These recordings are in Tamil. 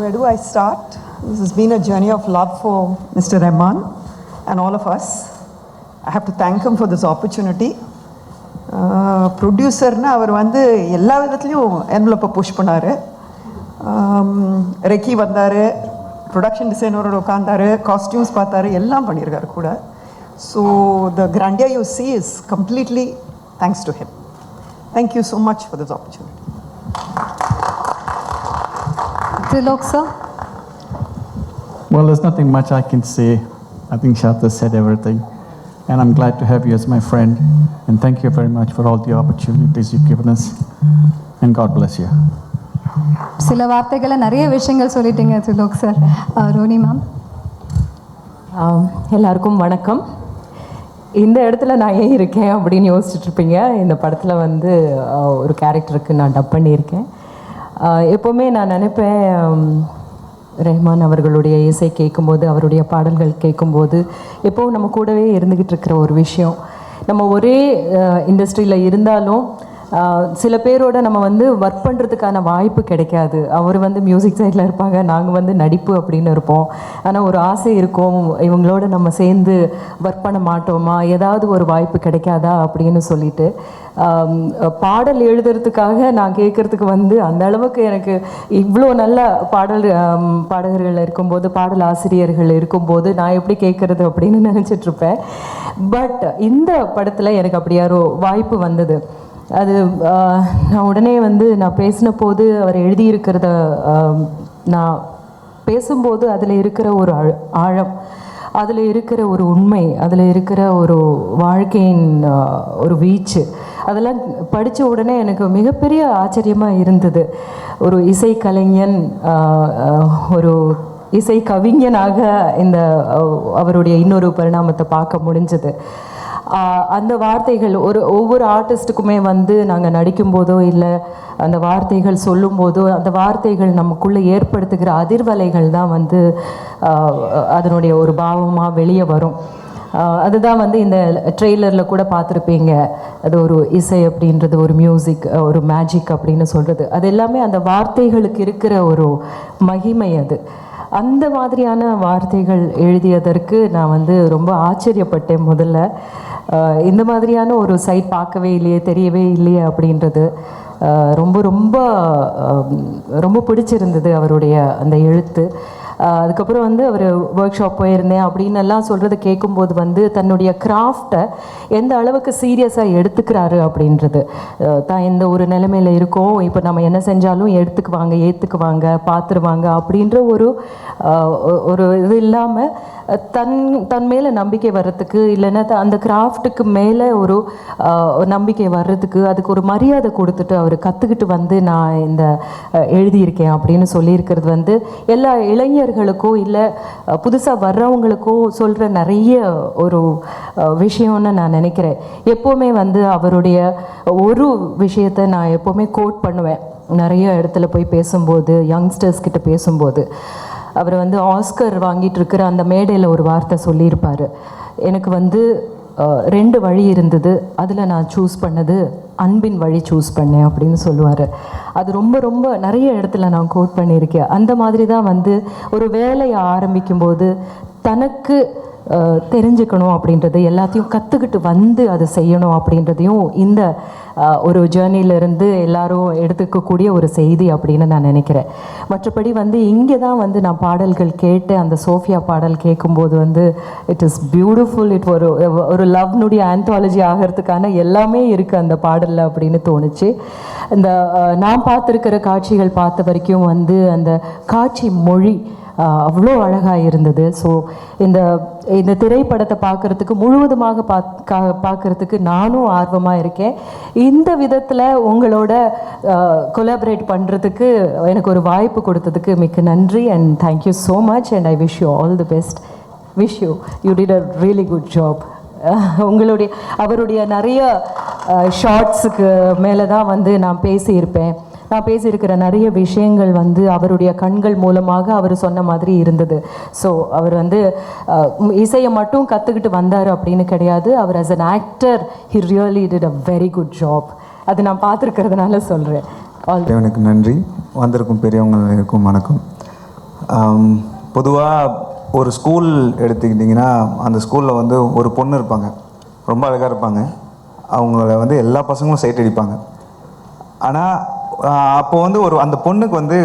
Where do I start? This has been a journey of love for Mr. Rahman and all of us. I have to thank him for this opportunity. ப்ரொடியூசர்னா அவர் வந்து எல்லா விதத்துலேயும் என்வலப்பை புஷ் பண்ணார். ரெக்கி வந்தார், ப்ரொடக்ஷன் டிசைனரோட உட்காந்தார், காஸ்டியூம்ஸ் பார்த்தாரு, எல்லாம் பண்ணியிருக்காரு கூட. So the grandeur you see is completely thanks to him. Thank you so much for this opportunity. Trilok sir? Well, there's nothing much I can say. I think Shata said everything. And I'm glad to have you as my friend. And thank you very much for all the opportunities you've given us. And God bless you. சில வார்த்தைகளை நிறைய விஷயங்கள் சொல்லிட்டீங்க திலோக் சார். Ronnie ma'am. எல்லாருக்கும் வணக்கம். இந்த இடத்துல நான் ஏன் இருக்கேன் அப்படின்னு யோசிச்சுட்டு இருப்பீங்க. இந்த படத்தில் வந்து ஒரு கேரக்டருக்கு நான் டப் பண்ணியிருக்கேன். எப்போவுமே நான் நினைப்பேன், ரஹ்மான் அவர்களுடைய இசை கேட்கும்போது, அவருடைய பாடல்கள் கேட்கும்போது எப்போவும் நம்ம கூடவே இருந்துக்கிட்டு இருக்கிற ஒரு விஷயம், நம்ம ஒரே இண்டஸ்ட்ரியில் இருந்தாலும் சில பேரோட நம்ம வந்து ஒர்க் பண்ணுறதுக்கான வாய்ப்பு கிடைக்காது. அவர் வந்து மியூசிக் சைடில் இருப்பாங்க, நாங்கள் வந்து நடிப்பு அப்படின்னு இருப்போம். ஆனால் ஒரு ஆசை இருக்கும், இவங்களோட நம்ம சேர்ந்து ஒர்க் பண்ண மாட்டோமா, ஏதாவது ஒரு வாய்ப்பு கிடைக்காதா அப்படின்னு சொல்லிட்டு பாடல் எழுதுறதுக்காக நான் கேட்குறதுக்கு வந்து அந்த அளவுக்கு எனக்கு இவ்வளோ நல்ல பாடகர்கள் இருக்கும்போது, பாடல் ஆசிரியர்கள் இருக்கும்போது நான் எப்படி கேட்குறது அப்படின்னு நினச்சிட்ருப்பேன். பட் இந்த படத்தில் எனக்கு அப்படி யாரோ வாய்ப்பு வந்தது. அது நான் உடனே வந்து நான் பேசின போது அவர் எழுதியிருக்கிறத நான் பேசும்போது அதில் இருக்கிற ஒரு ஆழம், அதில் இருக்கிற ஒரு உண்மை, அதில் இருக்கிற ஒரு வாழ்க்கையின் ஒரு வீச்சு, அதெல்லாம் படித்த உடனே எனக்கு மிகப்பெரிய ஆச்சரியமாக இருந்தது. ஒரு இசை கலைஞன், ஒரு இசை கவிஞனாக இந்த அவருடைய இன்னொரு பரிணாமத்தை பார்க்க முடிஞ்சது. அந்த வார்த்தைகள் ஒவ்வொரு ஆர்டிஸ்ட்டுக்குமே வந்து நாங்கள் நடிக்கும்போதோ இல்லை அந்த வார்த்தைகள் சொல்லும்போதோ, அந்த வார்த்தைகள் நமக்குள்ளே ஏற்படுத்துகிற அதிர்வலைகள் தான் வந்து அதனுடைய ஒரு பாவமாக வெளியே வரும். அதுதான் வந்து இந்த ட்ரெய்லரில் கூட பார்த்துருப்பீங்க. அது ஒரு இசை அப்படின்றது, ஒரு மியூசிக், ஒரு மேஜிக் அப்படின்னு சொல்கிறது, அது எல்லாமே அந்த வார்த்தைகளுக்கு இருக்கிற ஒரு மகிமை. அது அந்த மாதிரியான வார்த்தைகள் எழுதியதற்கு நான் வந்து ரொம்ப ஆச்சரியப்பட்டேன். முதல்ல இந்த மாதிரியான ஒரு சைட் பார்க்கவே இல்லையே, தெரியவே இல்லையே அப்படின்றது ரொம்ப ரொம்ப ரொம்ப பிடிச்சிருந்தது அவருடைய அந்த எழுத்து. அதுக்கப்புறம் வந்து அவர் ஒர்க் ஷாப் போயிருந்தேன் அப்படின்னு எல்லாம் சொல்கிறத கேட்கும்போது வந்து தன்னுடைய கிராஃப்டை எந்த அளவுக்கு சீரியஸாக எடுத்துக்கிறாரு அப்படின்றது, தான் எந்த ஒரு நிலைமையில் இருக்கோம், இப்போ நம்ம என்ன செஞ்சாலும் எடுத்துக்குவாங்க, ஏற்றுக்குவாங்க, பார்த்துருவாங்க அப்படின்ற ஒரு இது இல்லாமல் தன் மேலே நம்பிக்கை வர்றதுக்கு, இல்லைன்னா அந்த கிராஃப்ட்டுக்கு மேலே ஒரு நம்பிக்கை வர்றதுக்கு, அதுக்கு ஒரு மரியாதை கொடுத்துட்டு அவர் கற்றுக்கிட்டு வந்து நான் இந்த எழுதியிருக்கேன் அப்படின்னு சொல்லியிருக்கிறது வந்து எல்லா இளைஞர்களுக்கோ இல்லை புதுசாக வர்றவங்களுக்கோ சொல்கிற நிறைய ஒரு விஷயம்னு நான் நினைக்கிறேன். எப்போவுமே வந்து அவருடைய ஒரு விஷயத்தை நான் எப்போவுமே கோட் பண்ணுவேன் நிறைய இடத்துல போய் பேசும்போது, யங்ஸ்டர்ஸ் கிட்ட பேசும்போது. அவர் வந்து ஆஸ்கர் வாங்கிட்டு இருக்கிற அந்த மேடையில் ஒரு வார்த்தை சொல்லியிருப்பார், எனக்கு வந்து 2 வழி இருந்தது, அதில் நான் சூஸ் பண்ணது அன்பின் வழி சூஸ் பண்ணேன் அப்படின்னு சொல்லுவார். அது ரொம்ப ரொம்ப நிறைய இடத்துல நான் கோட் பண்ணியிருக்கேன். அந்த மாதிரி தான் வந்து ஒரு வேலையை ஆரம்பிக்கும்போது தனக்கு தெரிஞ்சுக்கணும் அப்படின்றது, எல்லாத்தையும் கற்றுக்கிட்டு வந்து அதை செய்யணும் அப்படின்றதையும் இந்த ஒரு ஜேர்னியிலேருந்து எல்லாரும் எடுத்துக்கக்கூடிய ஒரு செய்தி அப்படின்னு நான் நினைக்கிறேன். மற்றபடி வந்து இங்கே தான் வந்து நான் பாடல்கள் கேட்டு, அந்த சோஃபியா பாடல் கேட்கும்போது வந்து இட் இஸ் பியூட்டிஃபுல். இட் ஒரு லவ்னுடைய ஆந்தாலஜி ஆகிறதுக்கான எல்லாமே இருக்குது அந்த பாடலில் அப்படின்னு தோணுச்சு. இந்த நான் பார்த்துருக்கிற காட்சிகள் பார்த்த வரைக்கும் வந்து அந்த காட்சி மொழி அவ்வளோ அழகாக இருந்தது. ஸோ இந்த திரைப்படத்தை பார்க்குறதுக்கு முழுவதுமாக பார்க்குறதுக்கு நானும் ஆர்வமாக இருக்கேன். இந்த விதத்தில் உங்களோட கொலாபரேட் பண்ணுறதுக்கு எனக்கு ஒரு வாய்ப்பு கொடுத்ததுக்கு மிக்க நன்றி. And thank you so much and I wish you all the best. Wish you did a really good job. அவருடைய நிறைய ஷார்ட்ஸுக்கு மேலே தான் வந்து நான் பேசியிருப்பேன். நான் பேசியிருக்கிற நிறைய விஷயங்கள் வந்து அவருடைய கண்கள் மூலமாக அவர் சொன்ன மாதிரி இருந்தது. ஸோ அவர் வந்து இசையை மட்டும் கற்றுக்கிட்டு வந்தார் அப்படின்னு கிடையாது. அவர் as an actor he really did a very good job. அது நான் பார்த்துருக்கிறதுனால சொல்கிறேன். எனக்கு நன்றி. வந்திருக்கும் பெரியவங்களுக்கும் வணக்கம். பொதுவாக ஒரு ஸ்கூல் எடுத்துக்கிட்டிங்கன்னா அந்த ஸ்கூலில் வந்து ஒரு பொண்ணு இருப்பாங்க, ரொம்ப அழகாக இருப்பாங்க. அவங்கள வந்து எல்லா பசங்களும் சைட் அடிப்பாங்க. ஆனால் அப்போ வந்து அந்த பொண்ணுக்கு வந்து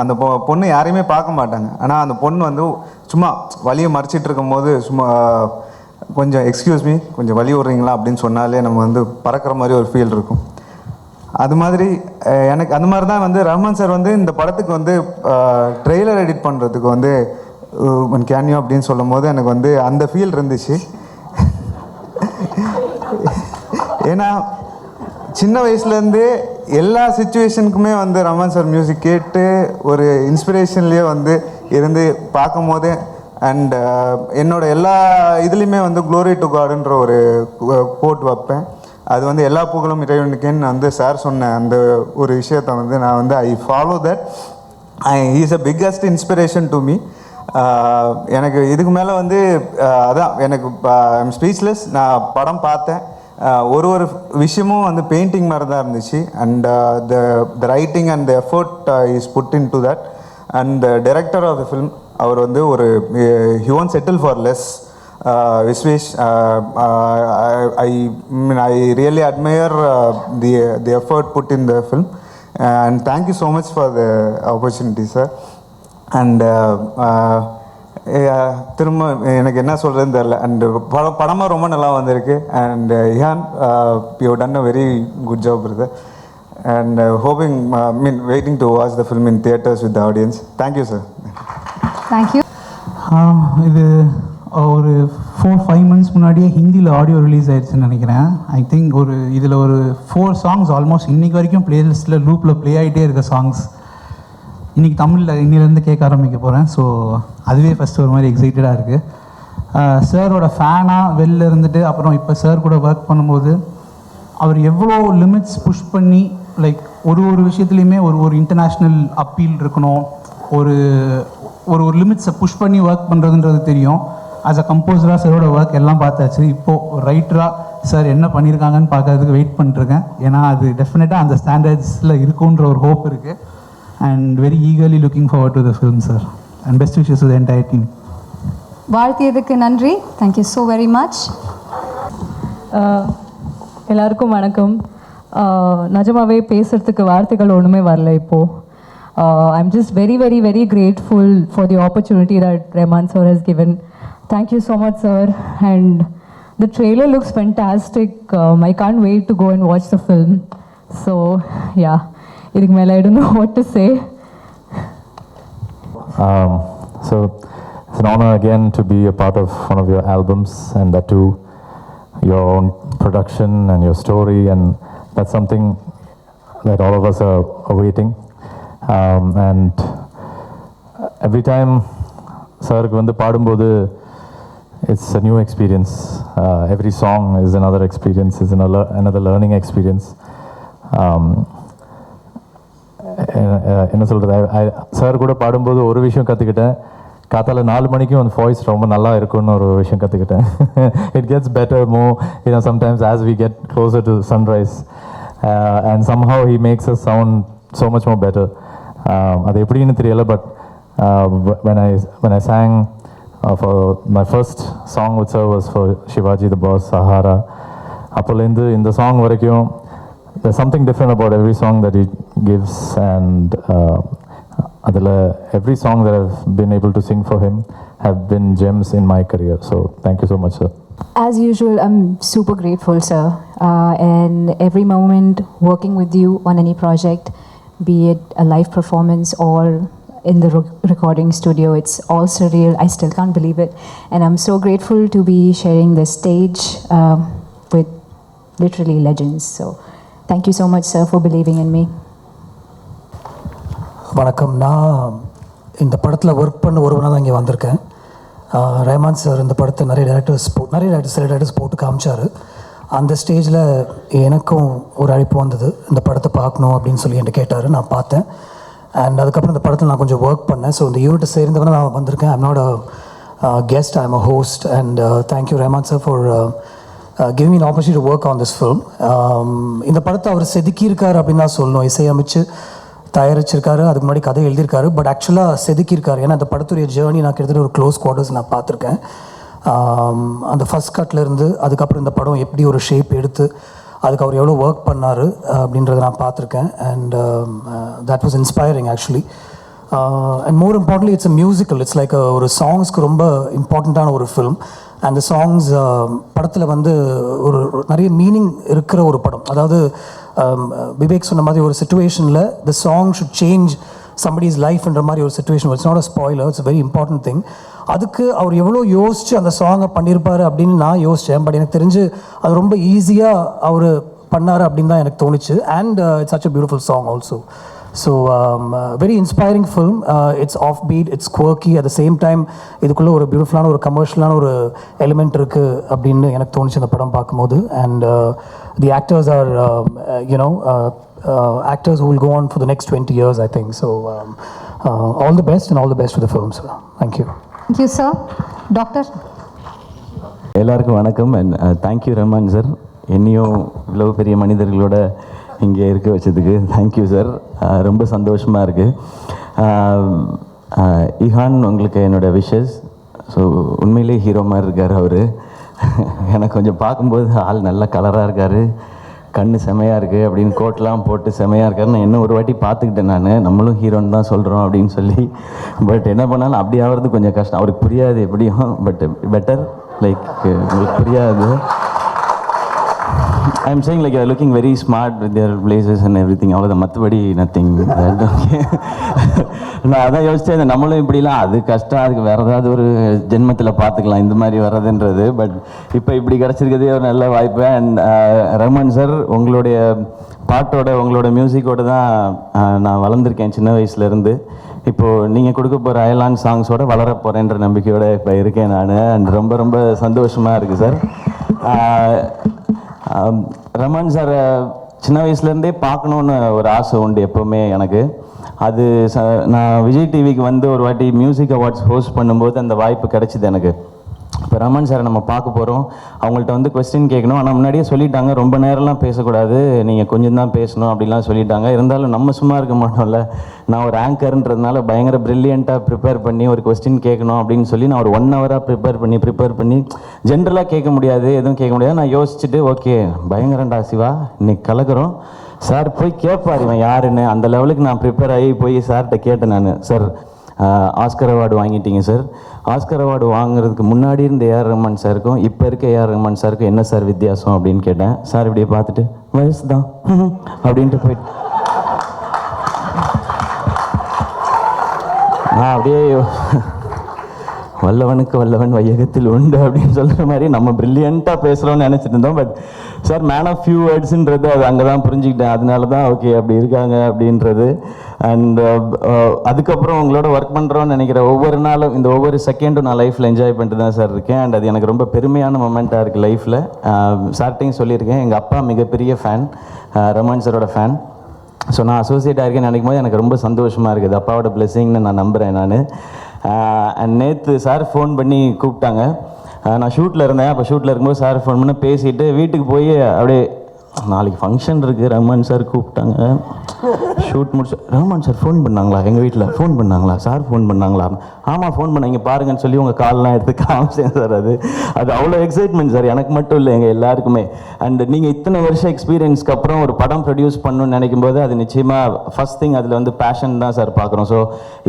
அந்த பொண்ணு யாரையுமே பார்க்க மாட்டாங்க. ஆனால் அந்த பொண்ணு வந்து சும்மா வழியை மறைச்சிட்டு இருக்கும்போது சும்மா கொஞ்சம் எக்ஸ்கியூஸ் மீ கொஞ்சம் வழி விட்றீங்களா அப்படின்னு சொன்னாலே நம்ம வந்து பறக்கிற மாதிரி ஒரு ஃபீல் இருக்கும். அது மாதிரி எனக்கு அந்த மாதிரி தான் வந்து ரஹ்மான் சார் வந்து இந்த படத்துக்கு வந்து ட்ரெய்லர் எடிட் பண்ணுறதுக்கு வந்து கேன்யூ அப்படின்னு சொல்லும் போது எனக்கு வந்து அந்த ஃபீல் இருந்துச்சு. ஏன்னா சின்ன வயசுலேருந்து எல்லா சுச்சுவேஷனுக்குமே வந்து ரஹ்மான் சார் மியூசிக் கேட்டு ஒரு இன்ஸ்பிரேஷன்லேயே வந்து இருந்து பார்க்கும் போது அண்ட் என்னோட எல்லா இதுலேயுமே வந்து க்ளோரி டு காடுன்ற ஒரு கோட் வைப்பேன். அது வந்து எல்லா புகழும் இறைவனுக்குன்னு வந்து சார் சொன்ன அந்த ஒரு விஷயத்தை வந்து நான் வந்து I follow that. Is a biggest inspiration to me. எனக்கு இதுக்கு மேலே வந்து அதான் எனக்கு ஐம் ஸ்பீச்லெஸ். நான் படம் பார்த்தேன், ஒரு விஷயமும் வந்து பெயிண்டிங் மாதிரி தான் இருந்துச்சு. And the writing and the effort is put in to that. And the director of the film அவர் வந்து ஒரு he won't settle for less. Visvesh, I really admire the effort put in the film, and thank you so much for the opportunity, sir. And திரும்ப எனக்கு என்ன சொல்கிறதுன்னு தெரில. அண்ட் படமாக ரொம்ப நல்லா வந்திருக்கு. And Ihan, you have done a very good job, brother. And waiting to watch the film in theatres with the audience. Thank you, sir. Thank you. இது ஒரு 4-5 months முன்னாடியே ஹிந்தியில் ஆடியோ ரிலீஸ் ஆயிடுச்சுன்னு நினைக்கிறேன். ஐ திங்க் இதில் ஒரு 4 songs ஆல்மோஸ்ட் இன்றைக்கி வரைக்கும் ப்ளேலிஸ்ட்டில் லூப்பில் ப்ளே ஆகிட்டே இருக்க சாங்ஸ் இன்றைக்கி தமிழில் இன்னிலேருந்து கேட்க ஆரம்பிக்க போகிறேன். ஸோ அதுவே ஃபஸ்ட்டு ஒரு மாதிரி எக்ஸைட்டடாக இருக்குது. சாரோட ஃபேனாக வெளில இருந்துட்டு அப்புறம் இப்போ சார் கூட ஒர்க் பண்ணும்போது அவர் எவ்வளோ லிமிட்ஸ் புஷ் பண்ணி லைக் ஒரு விஷயத்துலையுமே ஒரு இன்டர்நேஷ்னல் அப்பீல் இருக்கணும், ஒரு லிமிட்ஸை புஷ் பண்ணி ஒர்க் பண்ணுறதுன்றது தெரியும். ஆஸ் அ கம்போசராக சாரோட ஒர்க் எல்லாம் பார்த்தாச்சு. இப்போது ரைட்டராக சார் என்ன பண்ணியிருக்காங்கன்னு பார்க்கறதுக்கு வெயிட் பண்ணிட்டுருக்கேன். ஏன்னா அது டெஃபினட்டாக அந்த ஸ்டாண்டர்ட்ஸில் இருக்குன்ற ஒரு ஹோப் இருக்குது. And very eagerly looking forward to the film sir. And best wishes to the entire team. வாழ்த்தியதுக்கு நன்றி. Thank you so very much. எல்லாருக்கும் வணக்கம். நிஜமாவே பேசுகிறதுக்கு வார்த்தைகள் ஒன்றுமே வரல இப்போது. I'm just very, very, very grateful for the opportunity that Rahman sir has given. Thank you so much, sir. And the trailer looks fantastic. I can't wait to go and watch the film. So, yeah, I don't know what to say. So, it's an honor again to be a part of one of your albums, and that too, your own production and your story, and that's something that all of us are awaiting. And every time sirku vandu padumbodhu it's a new experience. Every song is another experience, is another learning experience. என்ன சொல்கிறது, சார் கூட பாடும்போது ஒரு விஷயம் கற்றுக்கிட்டேன். காத்தால 4 மணிக்கும் அந்த வாய்ஸ் ரொம்ப நல்லா இருக்குன்னு ஒரு விஷயம் கற்றுக்கிட்டேன். It gets better more sometimes as we get closer to sunrise and somehow he makes us sound so much more better. அது எப்படின்னு தெரியல. But when I sang for my first song with sir was for Shivaji the Boss, Sahara. அப்போலேருந்து இந்த சாங் வரைக்கும் there's something different about every song that he gives, and அதில் every song that I've been able to sing for him have been gems in my career. So thank you so much, sir. As usual, I'm super grateful, sir. And every moment working with you on any project, be it a live performance or in the recording studio, it's all surreal. I still can't believe it. And I'm so grateful to be sharing this stage with literally legends. So thank you so much, sir, for believing in me. வணக்கம். நான் இந்த படத்தில் ஒர்க் பண்ண ஒருவனாக தான் இங்கே வந்திருக்கேன். ரஹ்மான் சார் இந்த படத்தை நிறைய டேரக்டர்ஸ் போட்டு காமிச்சார். அந்த ஸ்டேஜில் எனக்கும் ஒரு அழைப்பு வந்தது, இந்த படத்தை பார்க்கணும் அப்படின்னு சொல்லி என்கிட்ட கேட்டார். நான் பார்த்தேன். அண்ட் அதுக்கப்புறம் இந்த படத்தில் நான் கொஞ்சம் ஒர்க் பண்ணேன். ஸோ இந்த யூனிட்டை சேர்ந்தவரை நான் வந்திருக்கேன். I'm not a guest, I'm a host. And thank you Rahman sir for giving me an opportunity to work on this film. இந்த படத்தை அவர் செதுக்கியிருக்கார் அப்படின்னு தான் சொல்லணும். இசையமைச்சு தயாரிச்சிருக்காரு, அதுக்கு முன்னாடி கதை எழுதியிருக்காரு, பட் ஆக்சுவலாக செதுக்கியிருக்காரு. ஏன்னா அந்த படத்துடைய ஜேர்னி நான் கிட்டத்தட்ட ஒரு க்ளோஸ் குவார்ட்டர்ஸ் நான் பார்த்துருக்கேன். அந்த ஃபஸ்ட் கட்லேருந்து அதுக்கப்புறம் இந்த படம் எப்படி ஒரு ஷேப் எடுத்து அதுக்கு அவர் எவ்வளோ ஒர்க் பண்ணார் அப்படின்றத நான் பார்த்துருக்கேன். And that was inspiring actually. And more importantly it's a musical. It's like ஒரு சாங்ஸ்க்கு ரொம்ப இம்பார்ட்டண்ட்டான ஒரு ஃபிலிம். அந்த சாங்ஸ் படத்தில் வந்து ஒரு நிறைய மீனிங் இருக்கிற ஒரு படம். அதாவது விவேக் சொன்ன மாதிரி ஒரு சுச்சுவேஷனில் the song should change somebody's லைஃப்ன்ற மாதிரி ஒரு situation. It's not a spoiler, it's very important thing. அதுக்கு அவர் எவ்வளோ யோசித்து அந்த சாங்கை பண்ணியிருப்பார் அப்படின்னு நான் யோசித்தேன். பட் எனக்கு தெரிஞ்சு அது ரொம்ப ஈஸியாக அவர் பண்ணார் அப்படின்னு தான் எனக்கு தோணுச்சு. And it's such a beautiful song also. So very inspiring film. It's off beat, it's quirky, at the same time இதுக்குள்ளே ஒரு பியூட்டிஃபுல்லான ஒரு கமர்ஷியலான ஒரு எலிமெண்ட் இருக்குது அப்படின்னு எனக்கு தோணுச்சு இந்த படம் பார்க்கும்போது. And the actors are you know actors who will go on for the next 20 years, I think. So all the best and all the best for the film, sir. Thank you. Thank you, sir. Doctor. எல்லாருக்கும் வணக்கம். அண்ட் தேங்க்யூ ரஹ்மான் சார், என்னையும் இவ்வளோ பெரிய மனிதர்களோட இங்கே இருக்க வச்சதுக்கு தேங்க்யூ சார். ரொம்ப சந்தோஷமாக இருக்குது. இஹான், உங்களுக்கு என்னோடய விஷஸ். ஸோ உண்மையிலே ஹீரோ மாதிரி இருக்கார் அவர். எனக்கு கொஞ்சம் பார்க்கும்போது ஆள் நல்ல கலராக இருக்கார், கண்ணு செமையாக இருக்குது அப்படின்னு கோட்லாம் போட்டு செமையாக இருக்காரு. நான் என்ன ஒரு வாட்டி பார்த்துக்கிட்டேன், நான் நம்மளும் ஹீரோன்னு தான் சொல்கிறோம் அப்படின்னு சொல்லி. பட் என்ன பண்ணாலும் அப்படி ஆகிறது கொஞ்சம் கஷ்டம். அவருக்கு புரியாது எப்படியும், பட் பெட்டர் லைக் உங்களுக்கு புரியாது. I am saying like looking very smart with their places and every thing. அவ்வளோதான், மற்றபடி நத்திங். நான் அதான் யோசிச்சேன், நம்மளும் இப்படிலாம் அது கஷ்டம், அதுக்கு வேறு ஏதாவது ஒரு ஜென்மத்தில் பார்த்துக்கலாம் இந்த மாதிரி வர்றதுன்றது. பட் இப்போ இப்படி கிடச்சிருக்கிறதே ஒரு நல்ல வாய்ப்பு. அண்ட் ரஹ்மான் சார், உங்களுடைய பாட்டோட உங்களோட மியூசிக்கோடு தான் நான் வளர்ந்துருக்கேன் சின்ன வயசுலேருந்து. இப்போது நீங்கள் கொடுக்க போகிற அயலான் சாங்ஸோடு வளர போகிறேன்ற நம்பிக்கையோடு இப்போ இருக்கேன் நான். அண்ட் ரொம்ப ரொம்ப சந்தோஷமாக இருக்குது சார். ரஹ்மான் சார் சின்ன வயசுலேருந்தே பார்க்கணுன்னு ஒரு ஆசை உண்டு எப்போவுமே எனக்கு. அது நான் விஜய் டிவிக்கு வந்து ஒரு வாட்டி மியூசிக் அவார்ட்ஸ் ஹோஸ்ட் பண்ணும்போது அந்த வாய்ப்பு கிடச்சிது எனக்கு. இப்போ ரஹ்மான் சாரை நம்ம பார்க்க போகிறோம், அவங்கள்ட்ட வந்து கொஸ்டின் கேட்கணும். ஆனால் முன்னாடியே சொல்லிட்டாங்க, ரொம்ப நேரம்லாம் பேசக்கூடாது, நீங்கள் கொஞ்சம் தான் பேசணும் அப்படிலாம் சொல்லிட்டாங்க. இருந்தாலும் நம்ம சும்மா இருக்க மாட்டோம்ல, நான் ஒரு ஆங்கர்ன்றதுனால பயங்கர ப்ரில்லியண்ட்டாக ப்ரிப்பேர் பண்ணி ஒரு கொஸ்டின் கேட்கணும் அப்படின்னு சொல்லி நான் ஒரு 1 ஹவராக ப்ரிப்பேர் பண்ணி ஜென்ரலாக கேட்க முடியாது, எதுவும் கேட்க முடியாது. நான் யோசிச்சுட்டு ஓகே பயங்கரண்டா சிவா, இன்னைக்கு கலக்கிறோம், சார் போய் கேட்பார் இவன் யாருன்னு. அந்த லெவலுக்கு நான் ப்ரிப்பேர் ஆகி போய் சார்கிட்ட கேட்டேன் நான். சார் ஆஸ்கர் அவார்டு வாங்கிட்டீங்க சார், ஆஸ்கர் அவார்டு வாங்குறதுக்கு முன்னாடி இருந்த ஏஆர் ரஹ்மான் சாருக்கும் இப்போ இருக்க ஏஆர் ரஹ்மான் சாருக்கும் என்ன சார் வித்தியாசம் அப்படின்னு கேட்டேன். சார் இப்படியே பார்த்துட்டு வயசு தான் அப்படின்ட்டு போயிட்டு நான் அப்படியே வல்லவனுக்கு வல்லவன் வையகத்தில் உண்டு அப்படின்னு சொல்கிற மாதிரி நம்ம ப்ரில்லியண்ட்டாக பேசுகிறோன்னு நினச்சிட்டு இருந்தோம். But sir man of few வேர்ட்ஸுன்றது அது அங்கே தான் புரிஞ்சுக்கிட்டேன். அதனால தான் ஓகே அப்படி இருக்காங்க அப்படின்றது. அண்ட் அதுக்கப்புறம் உங்களோட ஒர்க் பண்ணுறோன்னு நினைக்கிற ஒவ்வொரு நாளும் இந்த ஒவ்வொரு செகண்டும் நான் லைஃப்பில் என்ஜாய் பண்ணிட்டு தான் சார் இருக்கேன். அண்ட் அது எனக்கு ரொம்ப பெருமையான மொமெண்ட்டாக இருக்குது லைஃப்பில். சார்ட்டையும் சொல்லியிருக்கேன், எங்கள் அப்பா மிகப்பெரிய ஃபேன், ரஹ்மான் சாரோட ஃபேன். ஸோ நான் அசோசியேட் ஆகிருக்கேன்னு நினைக்கும் போது எனக்கு ரொம்ப சந்தோஷமாக இருக்குது. அப்பாவோட பிளெஸிங்னு நான் நம்புகிறேன் நான். அண்ட் நேற்று சார் ஃபோன் பண்ணி கூப்பிட்டாங்க. நான் ஷூட்டில் இருந்தேன். அப்போ ஷூட்டில் இருக்கும்போது சார் ஃபோன் பண்ணி பேசிவிட்டு வீட்டுக்கு போய் அப்படியே நாளைக்கு ஃபங்க்ஷன் இருக்குது, ரஹ்மான் சார் கூப்பிட்டாங்க, ஷூட் முடிச்சு ரஹ்மான் சார் ஃபோன் பண்ணாங்களா, எங்கள் வீட்டில் ஃபோன் பண்ணாங்களா, சார் ஃபோன் பண்ணாங்களா, ஆமாம் ஃபோன் பண்ணாங்க பாருங்கன்னு சொல்லி உங்கள் கால்லாம் எடுத்து காமிச்சேன் சார். அது அவ்வளோ எக்ஸைட்மெண்ட் சார், எனக்கு மட்டும் இல்லை எங்கள் எல்லாருக்குமே. அண்ட் நீங்கள் இத்தனை வருஷம் எக்ஸ்பீரியன்ஸ்க்கு அப்புறம் ஒரு படம் ப்ரொடியூஸ் பண்ணணும்னு நினைக்கும் போது அது நிச்சயமாக ஃபஸ்ட் திங் அதில் வந்து பேஷன் தான் சார் பார்க்குறோம். ஸோ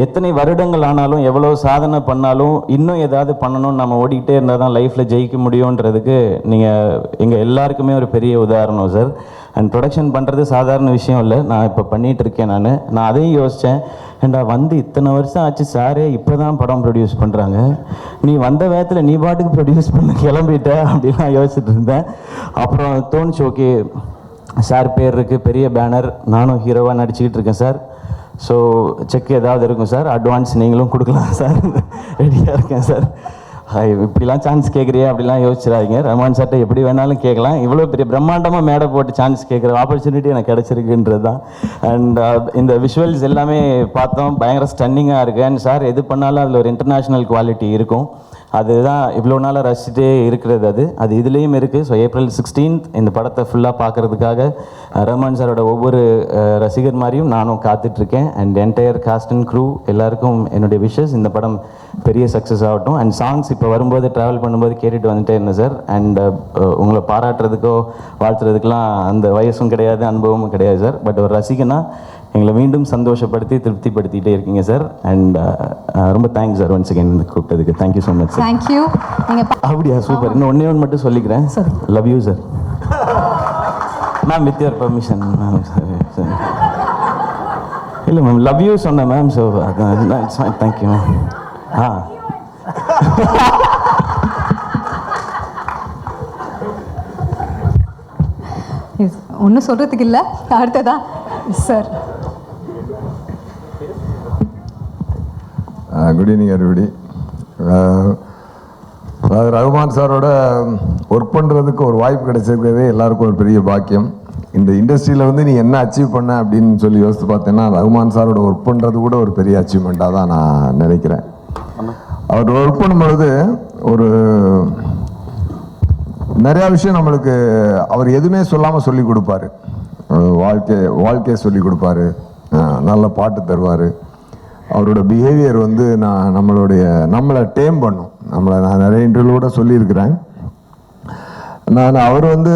எத்தனை வருடங்கள் ஆனாலும் எவ்வளோ சாதனை பண்ணாலும் இன்னும் ஏதாவது பண்ணணும்னு நம்ம ஓடிக்கிட்டே இருந்தால் தான் லைஃப்பில் ஜெயிக்க முடியுன்றதுக்கு நீங்கள் எங்கள் எல்லாருக்குமே ஒரு பெரிய உதாரணம் சார். அண்ட் ப்ரொடக்ஷன் பண்ணுறது சாதாரண விஷயம் இல்லை, நான் இப்போ பண்ணிகிட்டு இருக்கேன் நான் அதையும் யோசித்தேன். ஏண்டா வந்து இத்தனை வருஷம் ஆச்சு சாரே இப்போ தான் படம் ப்ரொடியூஸ் பண்ணுறாங்க, நீ வந்த வேகத்தில் நீ பாட்டுக்கு ப்ரொடியூஸ் பண்ண கிளம்பிட்ட அப்படின்லாம் யோசிச்சுட்டு இருந்தேன். அப்புறம் தோணுச்சு ஓகே சார் பேர் இருக்குது, பெரிய பேனர், நானும் ஹீரோவாக நடிச்சுக்கிட்டு இருக்கேன் சார். ஸோ செக் ஏதாவது இருக்கும் சார், அட்வான்ஸ் நீங்களும் கொடுக்கலாம் சார், ரெடியாக இருக்கேன் சார். இப்படிலாம் சான்ஸ் கேட்குறியா அப்படிலாம் யோசிச்சிடாதீங்க, ரஹ்மான் சார்ட்ட எப்படி வேணாலும் கேட்கலாம். இவ்வளோ பெரிய பிரம்மாண்டமாக மேடை போட்டு சான்ஸ் கேட்குற ஆப்பர்ச்சுனிட்டி எனக்கு கிடச்சிருக்குன்றது தான். அண்ட் இந்த விஷுவல்ஸ் எல்லாமே பார்த்தோம், பயங்கர ஸ்டன்னிங்காக இருக்குது. அண்ட் சார் எது பண்ணாலும் அதில் ஒரு இன்டர்நேஷ்னல் குவாலிட்டி இருக்கும். அதுதான் இவ்வளோ நாளாக ரசிச்சுட்டே இருக்கிறது. அது இதுலேயும் இருக்குது. ஸோ April 16th இந்த படத்தை ஃபுல்லாக பார்க்குறதுக்காக ரஹ்மான் சாரோட ஒவ்வொரு ரசிகர் மாதிரியும் நானும் காத்துட்ருக்கேன். And entire cast and crew எல்லாருக்கும் என்னுடைய விஷஸ், இந்த படம் பெரிய சக்ஸஸ் ஆகட்டும். அண்ட் சாங்ஸ் இப்போ வரும்போது ட்ராவல் பண்ணும்போது கேட்டுட்டு வந்துட்டே இருந்தேன் சார். அண்ட் உங்களை பாராட்டுறதுக்கோ வாழ்த்துறதுக்கெலாம் அந்த வயசும் கிடையாது, அனுபவமும் கிடையாது சார். பட் ஒரு ரசிகனா எங்களை மீண்டும் சந்தோஷப்படுத்தி திருப்திப்படுத்திகிட்டே இருக்கீங்க சார். அண்ட் ரொம்ப தேங்க்ஸ் சார் ஒன்ஸ் அகேன் கூப்பிட்டதுக்கு. Thank you so much sir. Thank you. நீங்கள் அப்படியா, சூப்பர். இன்னும் ஒன்று மட்டும் சொல்லிக்கிறேன். Love you sir. Ma'am with your permission ma'am. Sir இல்லை மேம், லவ் யூ சொன்னேன் ma'am. So it's fine. Thank you ma'am. ஒன்றும் சொல்கிறதுக்கு இல்லை. அடுத்ததா சார். Good evening everybody. அதாவது ரஹ்மான் சாரோட ஒர்க் பண்ணுறதுக்கு ஒரு வாய்ப்பு கிடைச்சிருக்கிறதே எல்லாருக்கும் ஒரு பெரிய பாக்கியம். இந்த இண்டஸ்ட்ரியில் வந்து நீ என்ன அச்சீவ் பண்ண அப்படின்னு சொல்லி யோசித்து பார்த்தேன்னா ரஹ்மான் சாரோட ஒர்க் பண்ணுறது கூட ஒரு பெரிய அச்சீவ்மெண்ட்டாக தான் நான் நினைக்கிறேன். அவர் ஒர்க் பண்ணும்பொழுது ஒரு நிறையா விஷயம் நம்மளுக்கு அவர் எதுவுமே சொல்லாமல் சொல்லி கொடுப்பாரு. வாழ்க்கையை சொல்லி கொடுப்பாரு, நல்ல பாட்டு தருவார். அவரோட பிஹேவியர் வந்து நம்மளை டேம் பண்ணும். நான் நிறைய இன்டர்வியூவோட சொல்லியிருக்கிறேன். அவர் வந்து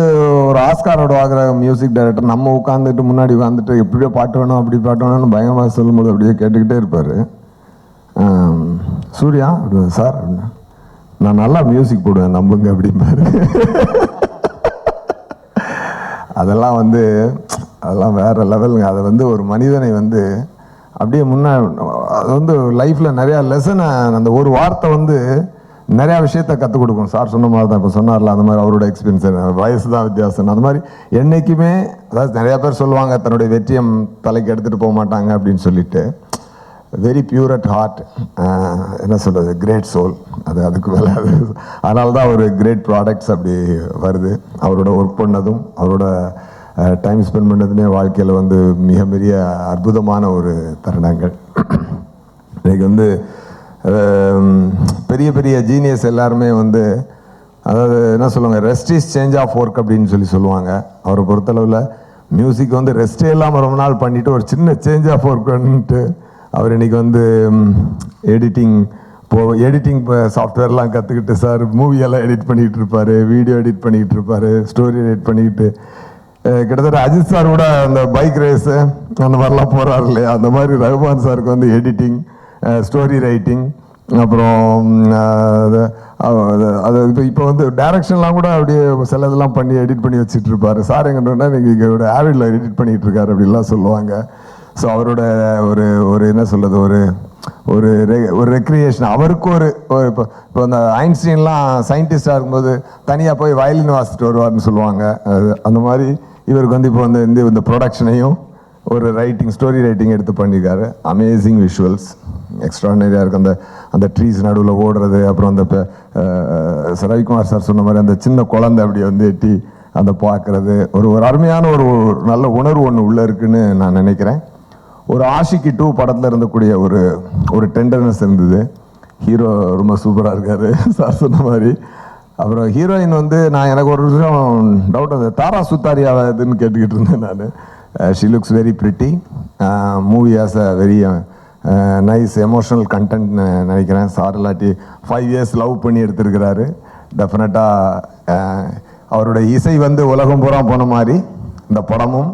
ஒரு ஆஸ்காரோட ஆகிற மியூசிக் டைரக்டர். நம்ம உட்காந்துட்டு முன்னாடி உட்காந்துட்டு எப்படியோ பாட்டு வேணும் அப்படி பாட்டு வேணும்னு பயங்கரமாக சொல்லும்போது அப்படியே கேட்டுக்கிட்டே இருப்பார். சூர்யா சார் நான் நல்லா மியூசிக் போடுவேன் நம்புங்க அப்படிம்பாரு. அதெல்லாம் வேற லெவலுங்க. அதை வந்து ஒரு மனிதனை வந்து அப்படியே அது வந்து லைஃப்பில் நிறையா லெசனை, அந்த ஒரு வார்த்தை வந்து நிறையா விஷயத்த கற்றுக் கொடுக்கும். சார் சொன்ன மாதிரி தான் இப்போ சொன்னார்ல, அந்த மாதிரி அவரோட எக்ஸ்பீரியன்ஸ், வயசு தான் வித்தியாசம். அந்த மாதிரி என்றைக்குமே, அதாவது நிறையா பேர் சொல்லுவாங்க தன்னுடைய வெற்றியை தலைக்கு எடுத்துகிட்டு போக மாட்டாங்க அப்படின்னு சொல்லிட்டு, வெரி பியூர் அட் ஹார்ட், என்ன சொல்கிறது, கிரேட் சோல். அதுக்கு மேலே அதனால தான் ஒரு கிரேட் ப்ராடக்ட்ஸ் அப்படி வருது. அவரோட ஒர்க் பண்ணதும் அவரோட டைம் ஸ்பெண்ட் பண்ணதுமே வாழ்க்கையில் வந்து மிக பெரிய அற்புதமான ஒரு தருணங்கள். இன்றைக்கி வந்து பெரிய பெரிய ஜீனியஸ் எல்லாருமே வந்து, அதாவது என்ன சொல்லுவாங்க, rest is change of work அப்படின்னு சொல்லுவாங்க. அவரை பொறுத்தளவில் மியூசிக் வந்து ரெஸ்ட்டே இல்லாமல் ரொம்ப நாள் பண்ணிவிட்டு ஒரு சின்ன சேஞ்ச் ஆஃப் ஒர்க் பண்ணிட்டு அவர் இன்றைக்கி வந்து எடிட்டிங் சாஃப்ட்வேர்லாம் கற்றுக்கிட்டு சார் மூவியெல்லாம் எடிட் பண்ணிகிட்டு இருப்பார், வீடியோ எடிட் பண்ணிக்கிட்டு இருப்பார், ஸ்டோரி எடிட் பண்ணிக்கிட்டு, கிட்டத்தட்ட அஜித் சார் கூட அந்த பைக் ரேஸு அந்த மாதிரிலாம் போகிறாரு இல்லையா, அந்த மாதிரி ரஹ்மான் சாருக்கு வந்து எடிட்டிங், ஸ்டோரி ரைட்டிங், அப்புறம் அது இப்போ வந்து டைரக்ஷன்லாம் கூட அப்படியே சில இதெல்லாம் பண்ணி எடிட் பண்ணி வச்சுட்டு இருப்பார். சார் எங்கன்னா நீங்கள் இங்கே ஆவிடில் எடிட் பண்ணிகிட்டு இருக்காரு அப்படின்லாம் சொல்லுவாங்க. ஸோ அவரோட ஒரு என்ன சொல்கிறது, ஒரு ரெக்ரியேஷன் அவருக்கு இப்போ அந்த ஐன்ஸ்டீன்லாம் சயின்டிஸ்டாக இருக்கும்போது தனியாக போய் வயலின் வாசிட்டு வருவார்னு சொல்லுவாங்க. அந்த மாதிரி இவருக்கு வந்து இப்போ வந்து இந்த ப்ரொடக்ஷனையும் ஒரு ஸ்டோரி ரைட்டிங் எடுத்து பண்ணியிருக்காரு. அமேசிங் விஷுவல்ஸ், எக்ஸ்ட்ரானரியாக இருக்குது. அந்த ட்ரீஸ் நடுவில் ஓடுறது, அப்புறம் அந்த ரவிக்குமார் சார் சொன்ன மாதிரி அந்த சின்ன குழந்தை அப்படி வந்து எட்டி அந்த பார்க்குறது, ஒரு அருமையான ஒரு நல்ல உணர்வு ஒன்று உள்ளே இருக்குன்னு நான் நினைக்கிறேன். ஒரு ஆஷிக்கி 2 படத்தில் இருந்தக்கூடிய ஒரு டெண்டர்னஸ் இருந்தது. ஹீரோ ரொம்ப சூப்பராக இருக்கார் சார் சொன்ன மாதிரி. அப்புறம் ஹீரோயின் வந்து எனக்கு ஒரு விஷயம் டவுட், அந்த தாரா சுத்தாரியாவை இதுன்னு கேட்டுக்கிட்டு இருந்தேன் நான். She looks very pretty. Movie has a very nice emotional content நினைக்கிறேன். சார் இல்லாட்டி 5 years லவ் பண்ணி எடுத்திருக்கிறாரு. டெஃபினட்டாக அவருடைய இசை வந்து உலகம் பூரா போன மாதிரி இந்த படமும்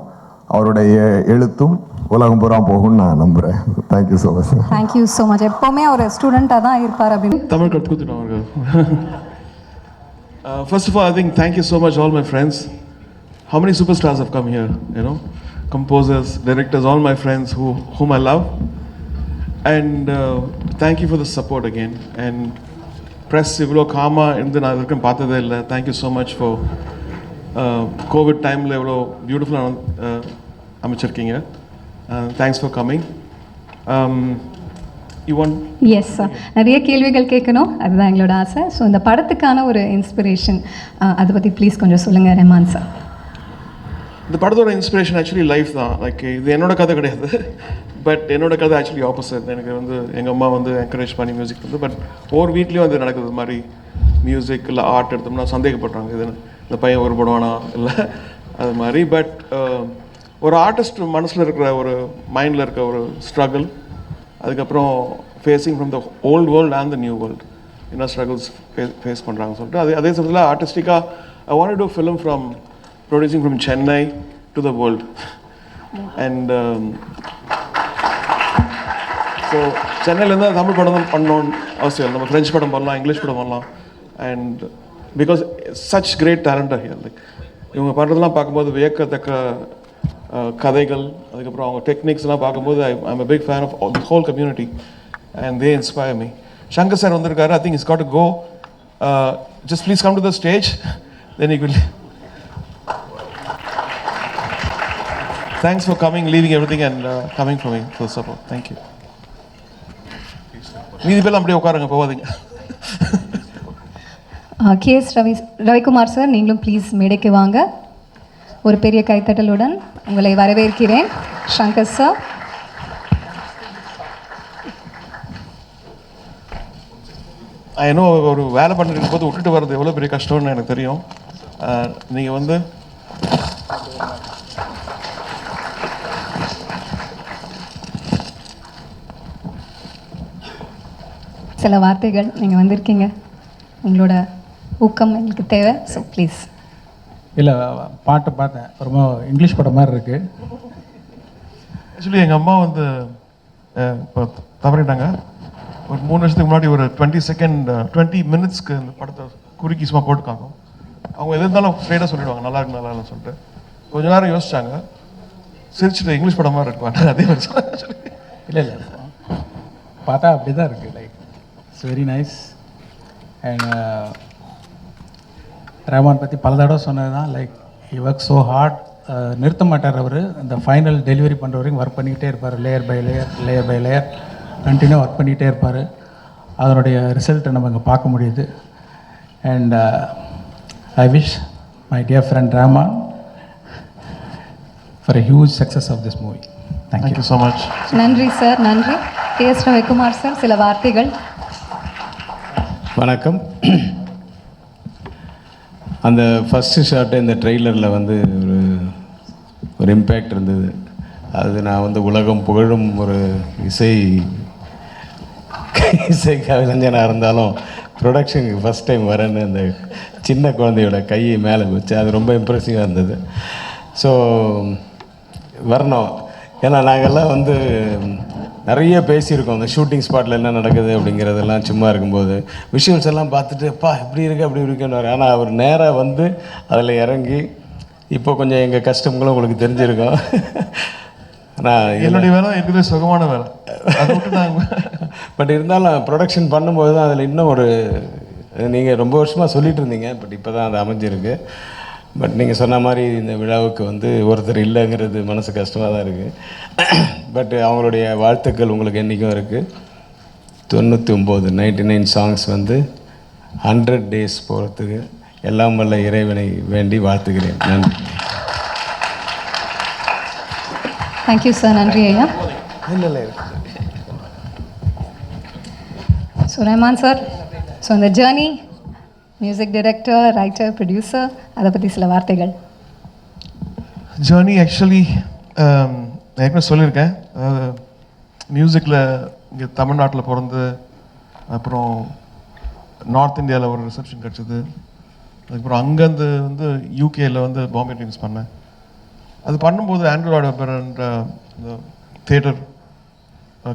அவருடைய எழுத்தும் உலகம் பூரா போகும்னு நான் நம்புகிறேன். Thank you so much. Thank you so much. எப்போவுமே ஒரு ஸ்டூடெண்ட்டாக தான் இருப்பார் அப்படின்னு தமிழ் கற்றுக்கிட்டோம் அவர்கள். First of all, I think thank you so much all my friends. How many superstars have come here, composers, directors, all my friends whom I love. And thank you for the support again. And press ivlo calma irundhu na idukku paathathe illa. Thank you so much for COVID time la ivlo beautiful அமைச்சிருக்கீங்க. Thanks for coming. You want? Yes sir, நிறைய கேள்விகள் கேட்கணும், அதுதான் எங்களோட ஆசை. ஸோ இந்த படத்துக்கான ஒரு இன்ஸ்பிரேஷன் அதை பற்றி ப்ளீஸ் கொஞ்சம் சொல்லுங்கள் ரஹ்மான் சார். இந்த படத்தோட இன்ஸ்பிரேஷன் ஆக்சுவலி லைஃப் தான். லைக் இது என்னோட கதை கிடையாது. பட் என்னோட கதை ஆக்சுவலி ஆப்போசிட். எனக்கு வந்து எங்கள் அம்மா வந்து என்கரேஜ் பண்ணி மியூசிக் வந்து, பட் ஒவ்வொரு வீட்லேயும் வந்து நடக்குது இது மாதிரி. மியூசிக் இல்லை ஆர்ட் எடுத்தோம்னா சந்தேகப்படுறாங்க, இது இந்த பையன் ஒரு படுவானா இல்லை அது மாதிரி. பட் ஒரு ஆர்டிஸ்ட் மனசில் இருக்கிற ஒரு மைண்டில் இருக்க ஒரு ஸ்ட்ரகிள், அதுக்கப்புறம் facing from the old world and the new world என்ன ஸ்ட்ரகிள்ஸ் ஃபேஸ் பண்ணுறாங்கன்னு சொல்லிட்டு அதே சமயத்தில் ஆர்டிஸ்டிக்காக I want to do film from producing from Chennai to the world. And so சென்னையிலேருந்து தமிழ் படம் பண்ணணும்னு அவசியம் இல்லை, நம்ம ஃப்ரெஞ்ச் படம் பண்ணலாம், இங்கிலீஷ் படம் பண்ணலாம். And because such great talent here. Like இவங்க பண்ணுறதுலாம் பார்க்கும்போது வியக்கத்தக்க கதைகள், அதுக்கப்புறம் அவங்க டெக்னிக்ஸ்லாம் பார்க்கும்போது I'm a big fan of the whole community and they inspire me. Shankar sir வந்திருக்காரு. I think he's got to go. Just please come to the stage. Then he will. Thanks for coming, leaving everything and coming for me for support. Thank you. மீதி பேர்லாம் அப்படியே உட்காருங்க, போகாதீங்க. கேஎஸ் ரவிக்குமார் சார், நீங்களும் ப்ளீஸ் மேடைக்கு வாங்க. ஒரு பெரிய கைத்தட்டலுடன் உங்களை வரவேற்கிறேன். சங்கர் சார். இன்னும் ஒரு வேலை பண்ணிட்டு போது விட்டுட்டு வர்றது எவ்வளோ பெரிய கஷ்டம்னு எனக்கு தெரியும். நீங்கள் வந்து சில வார்த்தைகள், நீங்கள் வந்திருக்கீங்க, உங்களோட ஊக்கம் எங்களுக்கு தேவை. So please. இல்லை, பாட்டு பார்த்தேன், ரொம்ப இங்கிலீஷ் படம் மாதிரி இருக்குது. ஆக்சுவலி எங்கள் அம்மா வந்து இப்போ தவறிட்டாங்க. ஒரு 3 வருஷத்துக்கு முன்னாடி ஒரு 20 மினிட்ஸ்க்கு இந்த படத்தை குறுக்கி சும்மா போட்டு காக்கும். அவங்க எது இருந்தாலும் ஸ்ட்ரெயிட்டாக சொல்லிடுவாங்க, நல்லா இருக்கு நல்லா இல்லைன்னு சொல்லிட்டு. கொஞ்ச நேரம் யோசிச்சாங்க, சிரிச்சுட்டு இங்கிலீஷ் படம் மாதிரி இருக்கு அதே மாதிரி சொல்லி. இல்லை பார்த்தா அப்படி தான் இருக்குது. Like it's very nice. And Rahman பற்றி பல தடவை சொன்னது தான், like he work so hard. நிறுத்த மாட்டார் அவர். இந்த ஃபைனல் டெலிவரி பண்ணுற வரைக்கும் ஒர்க் பண்ணிக்கிட்டே இருப்பார். Layer by layer continue work பண்ணிகிட்டே இருப்பார். அதனுடைய ரிசல்ட்டை நம்ம இங்கே பார்க்க முடியுது. And I wish my dear friend Rahman for a huge success of this movie. Thank you so much. நன்றி சார், நன்றி. கேஎஸ் ரவிக்குமார் சார், சில வார்த்தைகள். வணக்கம். அந்த ஃபஸ்ட்டு ஷாட்டு இந்த ட்ரெய்லரில் வந்து ஒரு இம்பேக்ட் இருந்தது. அது நான் வந்து உலகம் புகழும் ஒரு இசை கலைஞனாக இருந்தாலும் ப்ரொடக்ஷனுக்கு ஃபஸ்ட் டைம் வரேன்னு அந்த சின்ன குழந்தையோட கையை மேலே வச்சு அது ரொம்ப இம்ப்ரெசிவாக இருந்தது. ஸோ வரணும். ஏன்னா நாங்கள்லாம் வந்து நிறைய பேசியிருக்கோம், அந்த ஷூட்டிங் ஸ்பாட்டில் என்ன நடக்குது அப்படிங்கிறதெல்லாம் சும்மா இருக்கும்போது விஷுவல்ஸ் எல்லாம் பார்த்துட்டு அப்பா இப்படி இருக்குது அப்படி இருக்குன்னு. ஆனால் அவர் நேராக வந்து அதில் இறங்கி இப்போ கொஞ்சம் எங்கள் கஷ்டங்களும் உங்களுக்கு தெரிஞ்சிருக்கும். ஆனால் என்னுடைய வேலை இருக்கிற சுகமான வேலை, பட் இருந்தாலும் ப்ரொடக்ஷன் பண்ணும்போது தான் அதில் இன்னும் ஒரு நீங்கள் ரொம்ப வருஷமாக சொல்லிகிட்டு இருந்தீங்க, பட் இப்போ தான் அது அமைஞ்சிருக்கு. பட் நீங்கள் சொன்ன மாதிரி இந்த விழாவுக்கு வந்து ஒருத்தர் இல்லைங்கிறது மனசு கஷ்டமாக தான் இருக்குது. பட் அவங்களுடைய வாழ்த்துக்கள் உங்களுக்கு என்றைக்கும் இருக்குது. 99 சாங்ஸ் வந்து 100 days போகிறதுக்கு எல்லாம் வல்ல இறைவனை வேண்டி வாழ்த்துக்கிறேன். நன்றி. Thank you sir. நன்றி ஐயா. ஸோ ரஹ்மான் சார், ஸோ இந்த journey, music director, writer, producer, அதை பற்றி சில வார்த்தைகள். ஜேர்னி ஆக்சுவலி நான் ஏற்கனவே சொல்லியிருக்கேன். அதாவது மியூசிக்கில் இங்கே தமிழ்நாட்டில் பிறந்து, அப்புறம் நார்த் இந்தியாவில் ஒரு ரிசப்ஷன் கிடச்சிது. அதுக்கப்புறம் அங்கேருந்து வந்து யூகேயில் வந்து பாம்பே ட்ரீம்ஸ் பண்ணேன். அது பண்ணும்போது ஆண்ட்ரூ லாய்ட் வெப்பர்ன்ற இந்த தேட்டர்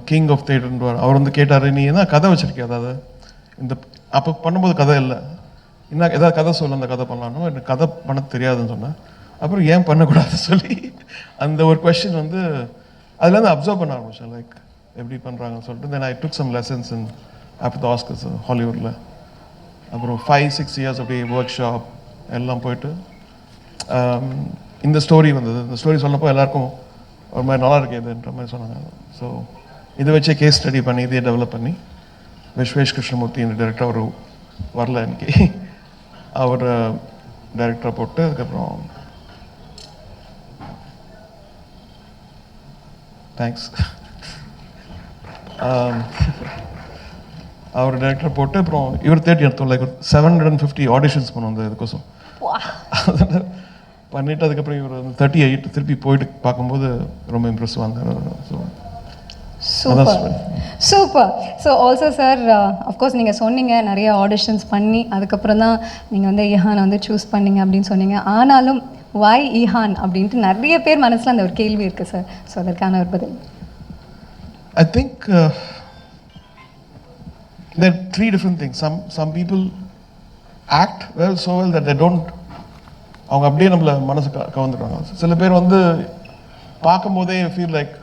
கிங் ஆஃப் தேட்டர்ன்றவர் அவர் வந்து கேட்டார், நீ என்ன கதை வச்சுருக்கிய, அதாவது இந்த அப்போ பண்ணும்போது கதை இல்லை, இன்னும் ஏதாவது கதை சொல்ல, அந்த கதை பண்ணலான்னு. எனக்கு கதை பண்ண தெரியாதுன்னு சொன்னேன். அப்புறம் ஏன் பண்ணக்கூடாதுன்னு சொல்லி அந்த ஒரு கொஸ்டின் வந்து அதுலேருந்து அப்சர்வ் பண்ண ஆரம்பித்தேன், லைக் எப்படி பண்ணுறாங்கன்னு சொல்லிட்டு. Then I took some lessons in after the Oscars ஹாலிவுட்டில். அப்புறம் 5-6 years அப்படியே ஒர்க் ஷாப் எல்லாம் போயிட்டு இந்த ஸ்டோரி வந்தது. இந்த ஸ்டோரி சொன்னப்போ எல்லாருக்கும் ஒரு மாதிரி நல்லா இருக்குதுன்ற மாதிரி சொன்னாங்க. ஸோ இதை வச்சே கேஸ் ஸ்டடி பண்ணி இதையே டெவலப் பண்ணி விஸ்வேஷ் கிருஷ்ணமூர்த்தி இந்த டைரக்டர் அவர் வரல எனக்கு, அவர் டைரக்டரை போட்டு அதுக்கப்புறம் தேங்க்ஸ் அவர் டைரக்டர் போட்டு அப்புறம் இவர் தேடி எடுத்தோம். லைக் 750 ஆடிஷன்ஸ் பண்ணோம் அந்த இதுக்கோசம். பண்ணிவிட்டு அதுக்கப்புறம் இவர் 38 திருப்பி போயிட்டு பார்க்கும்போது ரொம்ப இம்ப்ரெசிவாக இருந்தார். So super. So also sir, of course நீங்கள் சொன்னீங்க நிறைய ஆடிஷன்ஸ் பண்ணி அதுக்கப்புறம் தான் நீங்கள் வந்து ஈஹானை வந்து சூஸ் பண்ணீங்க அப்படின்னு சொன்னீங்க. ஆனாலும் வாய் ஈஹான் அப்படின்ட்டு நிறைய பேர் மனசில் அந்த ஒரு கேள்வி இருக்குது சார். ஸோ அதற்கான ஒரு பதில். I think there are three different things. Some people act well, so well that they don't, அவங்க அப்படியே நம்மள மனசு கவர்ந்துடுறாங்க. சில பேர் வந்து பார்க்கும்போதே feel like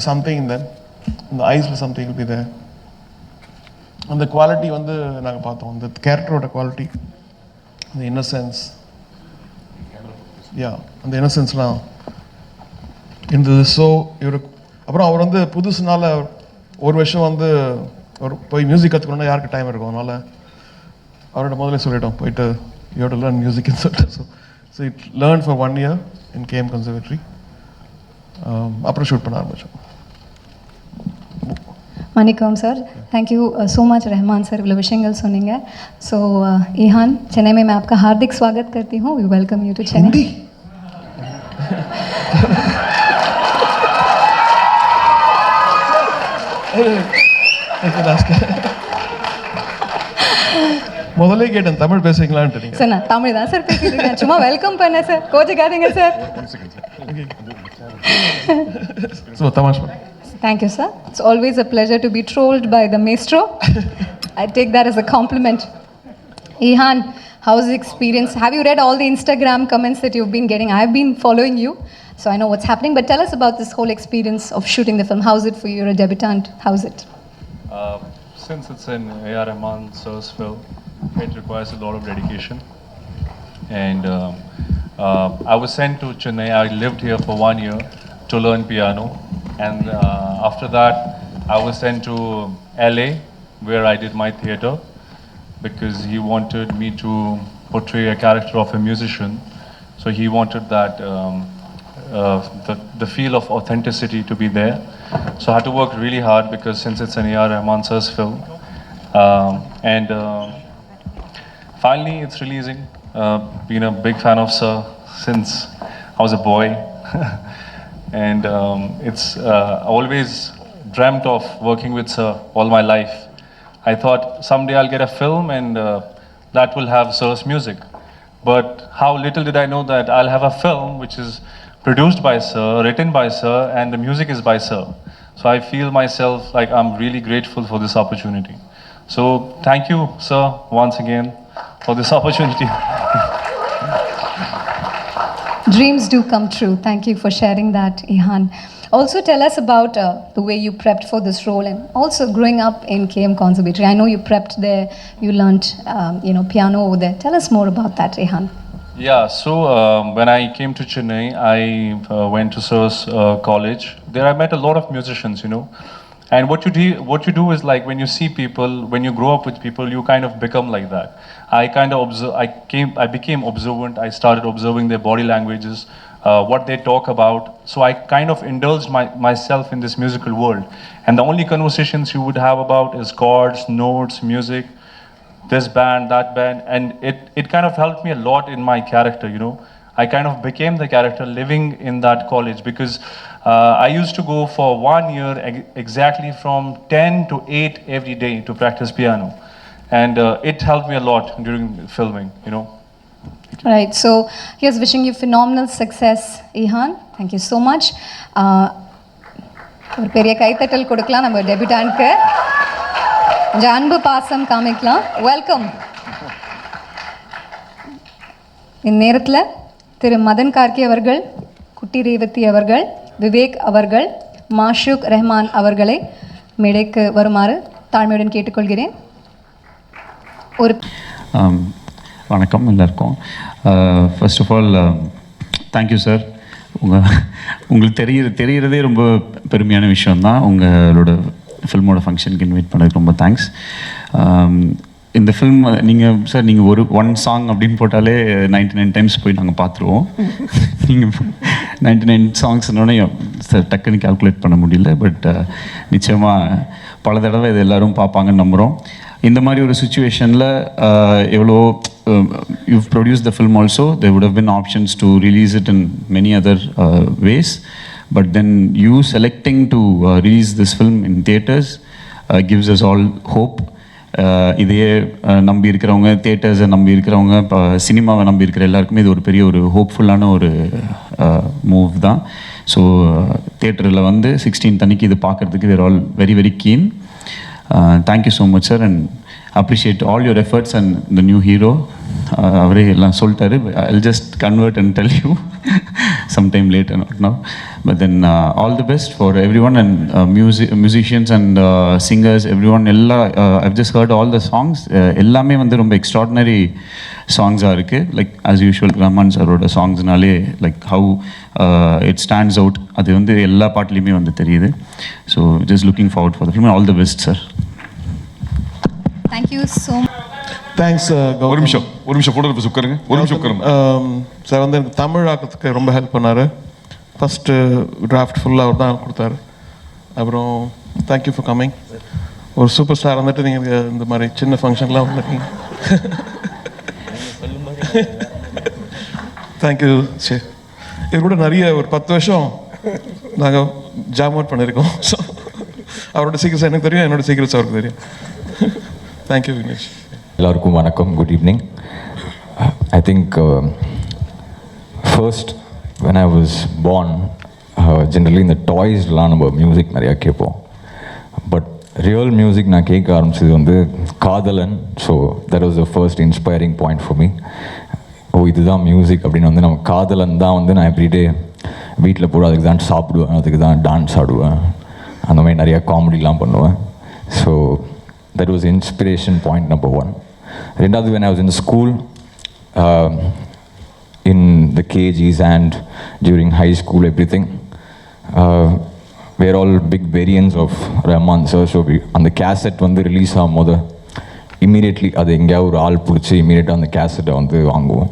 something in them, இந்த ஐஸில் சம்திங் வில் பி தேர். அந்த குவாலிட்டி வந்து நாங்கள் பார்த்தோம், அந்த கேரக்டரோட குவாலிட்டி, அந்த இன்னசென்ஸ், அந்த இன்னசென்ஸ்லாம் இருந்தது. ஸோ இவருக்கு அப்புறம் அவர் வந்து புதுசுனால ஒரு வருஷம் வந்து ஒரு போய் மியூசிக் கற்றுக்கணுன்னா யாருக்கு டைம் இருக்கும், அதனால் அவரோட முதல்ல சொல்லிட்டோம் போயிட்டு யூ ஹேவ் டு லேர்ன் மியூசிக்னு சொல்லிட்டு. So it learn for 1 year in KM conservatory. அப்புறம் ஷூட் பண்ண ஆரம்பித்தோம். Manikkam sir, thank you so much Rahman sir, इவ்வளோ விஷயங்கள் சொன்னீங்க. ஸோ ईहान, चेन्नई में मैं आपका हार्दिक स्वागत करती हूँ. We welcome you to Chennai. முதல்ல கேட்டேன் தமிழ் பேசுறீங்களான்ட்டு. சார் நான் தமிழ் தான் சார் பேசிட்டு இருக்கேன், சும்மா வெல்கம் பண்ணேன் சார், கோச்சிக்காதீங்க சார். ஸோ தமாஷ். Thank you, sir. It's always a pleasure to be trolled by the maestro. I take that as a compliment. Ihan, how's the experience? Have you read all the Instagram comments that you've been getting? I've been following you, so I know what's happening. But tell us about this whole experience of shooting the film. How's it for you? You're a debutant. How's it? Since it's an A.R. Rahman sir's film, it requires a lot of dedication. And I was sent to Chennai. I lived here for 1 year to learn piano. And after that, I was sent to LA, where I did my theatre, because he wanted me to portray a character of a musician. So he wanted that the feel of authenticity to be there. So I had to work really hard, because since it's an A.R. Rahman sir's film, and finally it's releasing. Been a big fan of Sir since I was a boy. And it's always dreamt of working with Sir all my life. I thought someday I'll get a film and that will have Sir's music. But how little did I know that I'll have a film which is produced by Sir, written by Sir, and the music is by Sir. So I feel myself like I'm really grateful for this opportunity. So thank you, Sir, once again for this opportunity. Dreams do come true. Thank you for sharing that, Ihan. Also tell us about the way you prepped for this role, and also growing up in KM Conservatory. I know you prepped there, you learnt piano over there. Tell us more about that, Ihan. Yeah, so when I came to Chennai, I went to Sir's college. There I met a lot of musicians, And what you do is, like, when you see people, when you grow up with people, you kind of become like that. I became observant. I started observing their body languages, what they talk about. So I kind of indulged myself in this musical world. And the only conversations you would have about is chords, notes, music, this band, that band. And it kind of helped me a lot in my character, I kind of became the character living in that college, because I used to go for 1 year exactly from 10 to 8 every day to practice piano. And it helped me a lot during filming, Right, so here's wishing you phenomenal success, Ihan. Thank you so much. ஒரு பெரிய கைத்தட்டல் கொடுக்கலாம் நம்ம டெபியூட்டன்ட்க்கு. கொஞ்சம் அன்பு பாசம் காமிக்கலாம். வெல்கம். இந்நேரத்தில் திரு மதன் கார்கி அவர்கள், குட்டி ரேவதி அவர்கள், விவேக் அவர்கள், மாஷூக் ரஹ்மான் அவர்களை மேடைக்கு வருமாறு தாழ்மையுடன் கேட்டுக்கொள்கிறேன். ஒரு வணக்கம் எல்லாருக்கும். First of all thank you sir. உங்களுக்கு தெரிகிறதே ரொம்ப பெருமையான விஷயந்தான். உங்களோட ஃபில்மோட ஃபங்க்ஷனுக்கு இன்வைட் பண்ணதுக்கு ரொம்ப தேங்க்ஸ். இந்த ஃபில்ம் நீங்கள் சார் நீங்கள் ஒன் சாங் அப்படின்னு போட்டாலே 99 டைம்ஸ் போய் நாங்கள் பார்த்துருவோம். நீங்கள் 99 சாங்ஸ்னோடனே சார் டக்குன்னு கால்குலேட் பண்ண முடியல. பட் நிச்சயமாக பல தடவை இது எல்லோரும் பார்ப்பாங்கன்னு நம்புகிறோம். இந்த மாதிரி ஒரு சுச்சுவேஷனில் எவ்வளோ you've produced the film also, there would have been options to release it in many other ways, but then you selecting to release this film in theaters gives us all hope. இதையே நம்பி இருக்கிறவங்க, தியேட்டர்ஸை நம்பி இருக்கிறவங்க, இப்போ சினிமாவை நம்பி இருக்கிற எல்லாருக்குமே இது ஒரு பெரிய ஒரு ஹோப்ஃபுல்லான ஒரு மூவ் தான். ஸோ தியேட்டரில் வந்து 16th அன்னைக்கு இது பார்க்குறதுக்கு we're all very very keen. Thank you so much sir, and appreciate all your efforts and the new hero. அவரே எல்லாம் சொல்லிட்டாரு. I'll just convert and tell you sometime later, not now. But then all the best for everyone, and musicians and singers, everyone. I've just heard all the songs. எல்லாமே வந்து ரொம்ப எக்ஸ்ட்ராடினரி சாங்ஸாக இருக்குது. லைக் ஆஸ் யூஷுவல் ரஹ்மான் சாரோட சாங்ஸ்னாலே like how it stands out, அது வந்து எல்லா பாட்டுலேயுமே வந்து தெரியுது. So just looking forward for the film. All the best sir. Thank you so much. Thanks. ஒரு நிமிஷம் ஃபோட்டோ உட்காருங்க. ஒரு நிமிஷம் உட்காருங்க. சார் வந்து எனக்கு தமிழ் ஆக்கிறதுக்கு ரொம்ப ஹெல்ப் பண்ணார். ஃபஸ்ட்டு டிராஃப்ட் ஃபுல்லாக அவர் தான் கொடுத்தாரு. அப்புறம் தேங்க்யூ ஃபார் கம்மிங். ஒரு சூப்பர் ஸ்டார் வந்துட்டு நீங்கள் இந்த மாதிரி சின்ன ஃபங்க்ஷன்லாம் வந்துருக்கீங்க. தேங்க்யூ. சரி, இது கூட நிறைய ஒரு 10 வருஷம் நாங்கள் ஜாம் அவுட் பண்ணியிருக்கோம். ஸோ அவரோட சீக்கிரஸ் எனக்கு தெரியும், என்னோட சீக்கிரஸ் அவருக்கு தெரியும். தேங்க்யூ விக்னேஷ். எல்லாருக்கும் வணக்கம். Good evening. I think first when I was born, generally இந்த டாய்ஸ்லாம் நம்ம மியூசிக் நிறையா கேட்போம். பட் ரியல் மியூசிக் நான் கேட்க ஆரம்பிச்சது வந்து காதலன். So that was the first inspiring point for me. இதுதான் மியூசிக் அப்படின்னு வந்து நம்ம காதலன் தான் வந்து நான் எவ்ரிடே வீட்டில் போட அதுக்கு தான் சாப்பிடுவேன், அதுக்கு தான் டான்ஸ் ஆடுவேன், அந்த மாதிரி நிறையா காமெடிலாம் பண்ணுவேன். So that was inspiration point number 1. ரெண்டாவது, when I was in school, in the KGs and during high school, everything, we're all big variants of Rahman sir. So அந்த கேசட் வந்து ரிலீஸ் ஆகும்போது இம்மீடியட்லி அது எங்கேயாவது ஒரு ஆள் பிடிச்சி இம்மீடியட்டாக அந்த கேசட்டை வந்து வாங்குவோம்.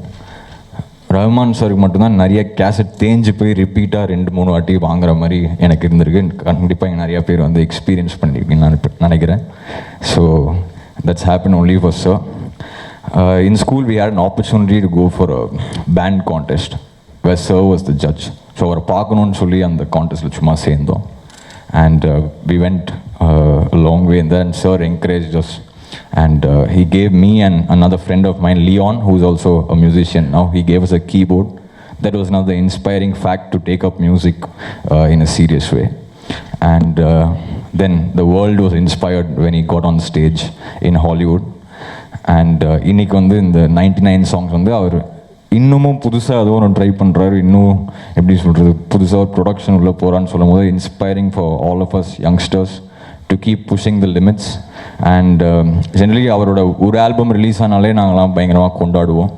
ரஹ்மான் சாருக்கு மட்டும்தான் நிறைய கேசட் தேஞ்சு போய் ரிப்பீட்டாக 2-3 வாட்டி வாங்குற மாதிரி எனக்கு இருந்திருக்கு. கண்டிப்பாக நிறையா பேர் வந்து எக்ஸ்பீரியன்ஸ் பண்ணியிருக்கீங்கன்னு நான் நினைக்கிறேன். So that's happen only for sir. In school we had an opportunity to go for a band contest where sir was the judge. So அவரை பார்க்கணுன்னு சொல்லி அந்த கான்டெஸ்ட்டில் சும்மா சேர்ந்தோம். And we went a long way, and then sir encouraged us. And he gave me and another friend of mine, Leon, who is also a musician now, he gave us a keyboard. That was another inspiring fact to take up music in a serious way. And then the world was inspired when he got on stage in Hollywood. And இன்னைக்கு வந்து இந்த 99 சாங்ஸ் வந்து அவர் இன்னமும் புதுசாக ஏதோ ஒன்று ட்ரை பண்ணுறாரு. இன்னும் எப்படி சொல்கிறது, புதுசாக ஒரு ப்ரொடக்ஷன் உள்ளே போகிறான்னு சொல்லும் போது inspiring for all of us youngsters to keep pushing the limits. And generally அவரோட ஒரு ஆல்பம் ரிலீஸ் ஆனாலே நாங்களாம் பயங்கரமாக கொண்டாடுவோம்.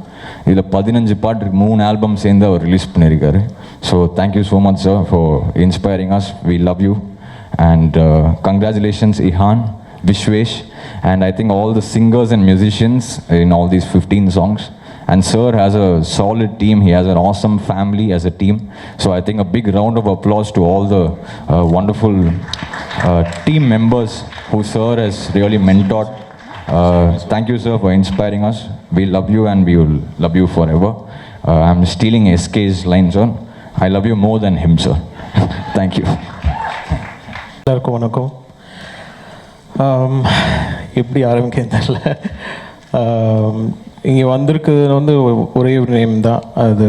இதில் 15 பாட்டு இருக்கு, 3 ஆல்பம் சேர்ந்து அவர் ரிலீஸ் பண்ணியிருக்காரு. So thank you so much sir for inspiring us. We love you and congratulations Ihan, Vishwesh, and I think all the singers and musicians in all these 15 songs. And sir has a solid team. He has an awesome family as a team. So I think a big round of applause to all the wonderful team members who sir has really mentored. Thank you sir for inspiring us. We love you and we will love you forever. I'm stealing SK's line, sir. I love you more than him, sir. Thank you. எல்லாருக்கும் வணக்கம். எப்படி ஆரம்பிக்க தெரியல. இங்கே வந்திருக்கு வந்து ஒரே ஒரு நேம் தான், அது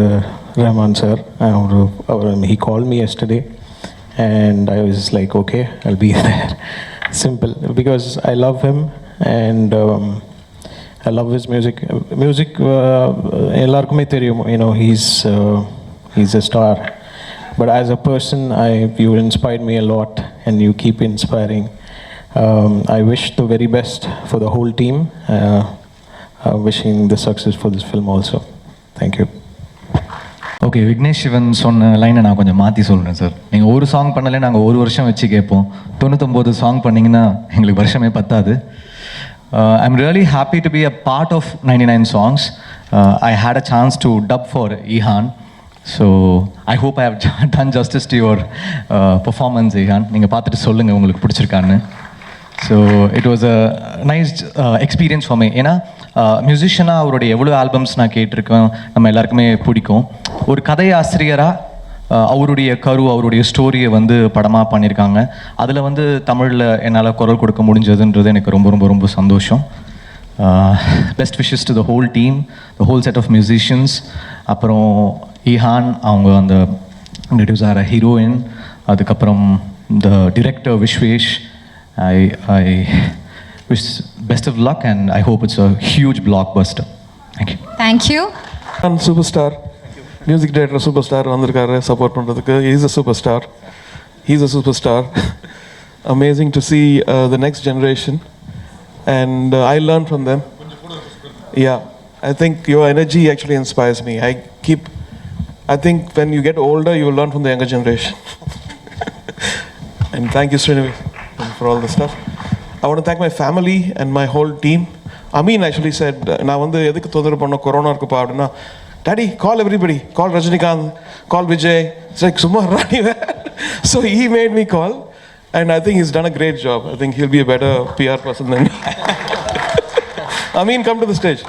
Rahman sir. he called me yesterday and I was like, okay, I'll be there. Simple, because I love him and I love his music. எல்லாருக்குமே தெரியும், you know, he's a star. But as a person, you inspired me a lot and you keep inspiring. I wish the very best for the whole team. Wishing the success for this film also. Thank you. Okay, Vignesh Sivan சொன்ன லைனை நான் கொஞ்சம் மாற்றி சொல்கிறேன் சார். நீங்கள் ஒரு சாங் பண்ணலே நாங்கள் ஒரு வருஷம் வச்சு கேட்போம். 99 சாங் பண்ணிங்கன்னா எங்களுக்கு வருஷமே பத்தாது. I'm really happy to be a part of 99 songs. I had a chance to dub for Ihan. So I hope I have done justice to your performance, Ihan. நீங்கள் பார்த்துட்டு சொல்லுங்கள் உங்களுக்கு பிடிச்சிருக்கான்னு. So it was a nice experience for me. ஏன்னா மியூசிஷியனாக அவருடைய எவ்வளோ ஆல்பம்ஸ் நான் கேட்டிருக்கேன், நம்ம எல்லாருக்குமே பிடிக்கும். ஒரு கதை ஆசிரியராக அவருடைய அவருடைய ஸ்டோரியை வந்து படமாக பண்ணியிருக்காங்க. அதில் வந்து தமிழில் என்னால் குரல் கொடுக்க முடிஞ்சதுன்றது எனக்கு ரொம்ப ரொம்ப ரொம்ப சந்தோஷம். Best wishes to the whole team, the whole set of musicians. அப்புறம் ஈஹான் அவங்க அந்த இன்ட்ரடியூஸ் ஆகிற ஹீரோயின், அதுக்கப்புறம் the director Vishvesh. I wish best of luck and I hope it's a huge blockbuster. Thank you. Thank you. Superstar. Music director superstar vandirukkaru support pandradhukku. He is a superstar. He's a superstar. Amazing to see the next generation, and I learn from them. Yeah, I think your energy actually inspires me. I think when you get older, you will learn from the younger generation. And thank you, Srinavi, for all the stuff. I want to thank my family and my whole team. Amin actually said, நான் வந்து எதுக்கு தொந்தரவு பண்ண கொரோனா இருக்குப்பா அப்படின்னா, Daddy, call everybody. Call Rajinikanth, call Vijay. It's like, Summa Rani. So he made me call, and I think he's done a great job. I think he'll be a better PR person than me. Amin, come to the stage.